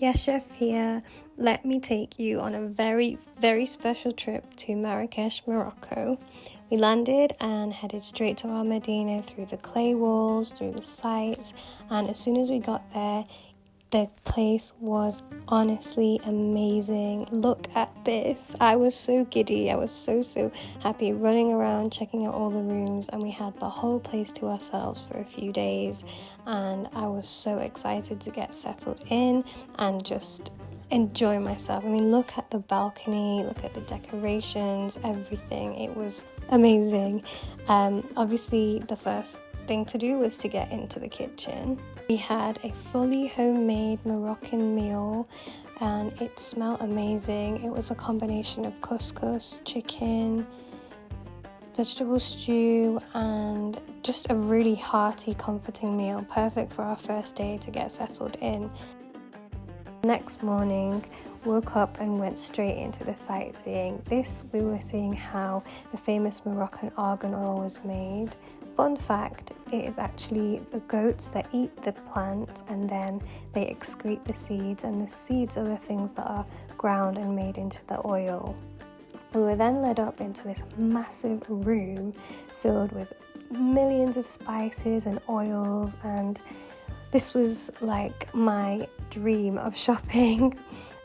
Yes, Chef here. Let me take you on a very, very special trip to Marrakesh, Morocco. We landed and headed straight to our Medina through the clay walls, through the sights, and as soon as we got there, the place was honestly amazing. Look at this. I was so giddy. I was so happy running around, checking out all the rooms, and we had the whole place to ourselves for a few days. And I was so excited to get settled in and just enjoy myself. I mean, look at the balcony, look at the decorations, everything. It was amazing. Obviously, the first thing to do was to get into the kitchen. We had a fully homemade Moroccan meal and it smelled amazing. It was a combination of couscous, chicken, vegetable stew, and just a really hearty, comforting meal, perfect for our first day to get settled in. Next morning, woke up and went straight into the sightseeing. We were seeing how the famous Moroccan argan oil was made. Fun fact, it is actually the goats that eat the plant and then they excrete the seeds, and the seeds are the things that are ground and made into the oil. We were then led up into this massive room filled with millions of spices and oils, and this was like my dream of shopping.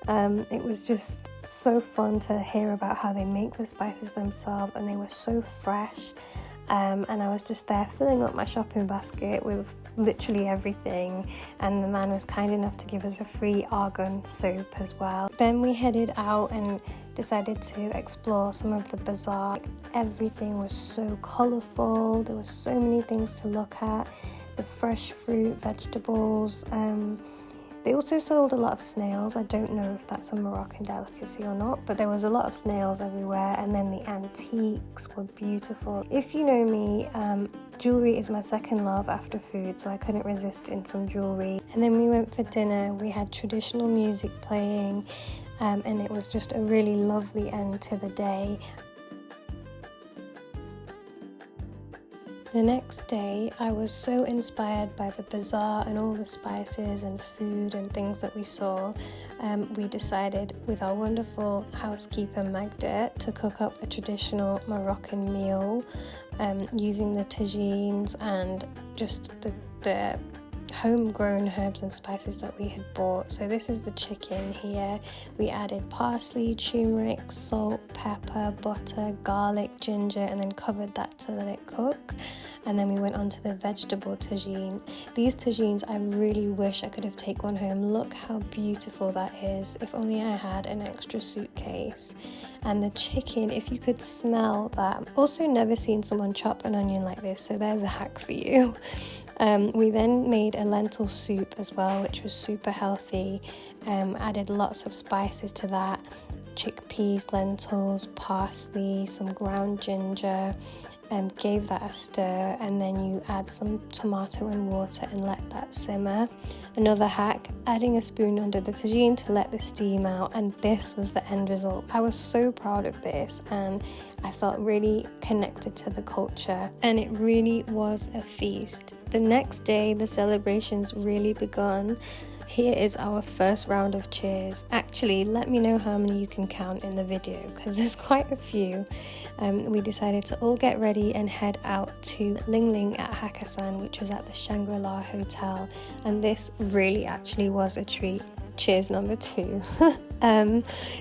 It was just so fun to hear about how they make the spices themselves, and they were so fresh. And I was just there filling up my shopping basket with literally everything, and the man was kind enough to give us a free argan soap as well. Then we headed out and decided to explore some of the bazaar. Everything was so colourful, there were so many things to look at, the fresh fruit, vegetables. They also sold a lot of snails. I don't know if that's a Moroccan delicacy or not, but there was a lot of snails everywhere, and then the antiques were beautiful. If you know me, jewellery is my second love after food, so I couldn't resist in some jewellery. And then we went for dinner. We had traditional music playing, and it was just a really lovely end to the day. The next day, I was so inspired by the bazaar and all the spices and food and things that we saw. We decided with our wonderful housekeeper Magda to cook up a traditional Moroccan meal using the tagines and just the homegrown herbs and spices that we had bought. So this is the chicken here. We added parsley, turmeric, salt, pepper, butter, garlic, ginger, and then covered that to let it cook. And then we went on to the vegetable tagine. These tagines, I really wish I could have taken one home. Look how beautiful that is. If only I had an extra suitcase. And the chicken, if you could smell that. Also never seen someone chop an onion like this, so there's a hack for you. We then made a lentil soup as well, which was super healthy. Added lots of spices to that, chickpeas, lentils, parsley, some ground ginger, gave that a stir, and then you add some tomato and water and let that simmer. Another hack, adding a spoon under the tagine to let the steam out, and this was the end result. I was so proud of this, and I felt really connected to the culture, and it really was a feast. The next day, the celebrations really begun. Here is our first round of cheers. Actually, let me know how many you can count in the video, because there's quite a few. We decided to all get ready and head out to Ling Ling at Hakkasan, which was at the Shangri-La Hotel, and this really actually was a treat. Cheers number 2.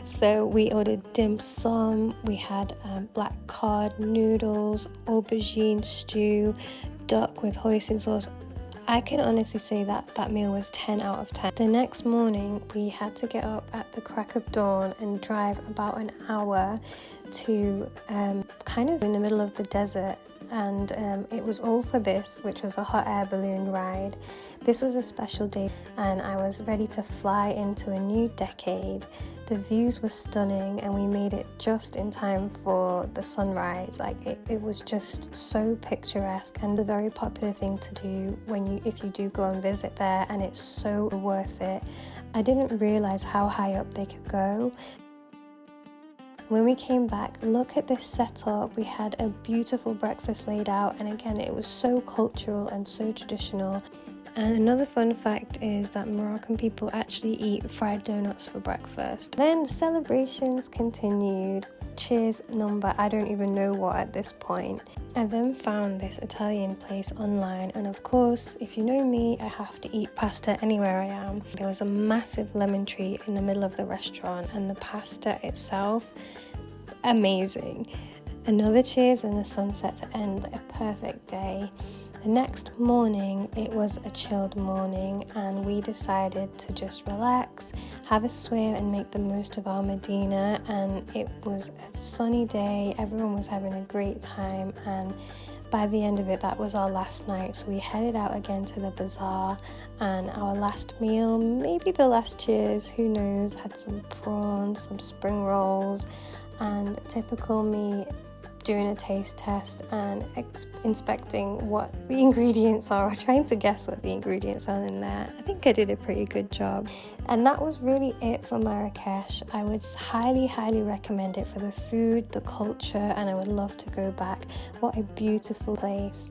So we ordered dim sum, we had black cod, noodles, aubergine stew, duck with hoisin sauce. I can honestly say that meal was 10 out of 10. The next morning, we had to get up at the crack of dawn and drive about an hour to kind of in the middle of the desert. And it was all for this, which was a hot air balloon ride. This was a special day, and I was ready to fly into a new decade. The views were stunning, and we made it just in time for the sunrise. It was just so picturesque, and a very popular thing to do if you do go and visit there, and it's so worth it. I didn't realize how high up they could go. When we came back, look at this setup. We had a beautiful breakfast laid out, and again, it was so cultural and so traditional. And another fun fact is that Moroccan people actually eat fried donuts for breakfast. Then the celebrations continued. Cheers number I don't even know what at this point. I then found this Italian place online, and of course, if you know me, I have to eat pasta anywhere I am. There was a massive lemon tree in the middle of the restaurant, and the pasta itself, amazing. Another cheers and a sunset to end a perfect day. The next morning, it was a chilled morning, and we decided to just relax, have a swim and make the most of our Medina. And it was a sunny day, everyone was having a great time, and by the end of it, that was our last night. So we headed out again to the bazaar, and our last meal, maybe the last cheers, who knows, had some prawns, some spring rolls, and typical me doing a taste test and inspecting what the ingredients are, or trying to guess what the ingredients are in there. I think I did a pretty good job. And that was really it for Marrakesh. I would highly recommend it for the food, the culture, and I would love to go back. What a beautiful place.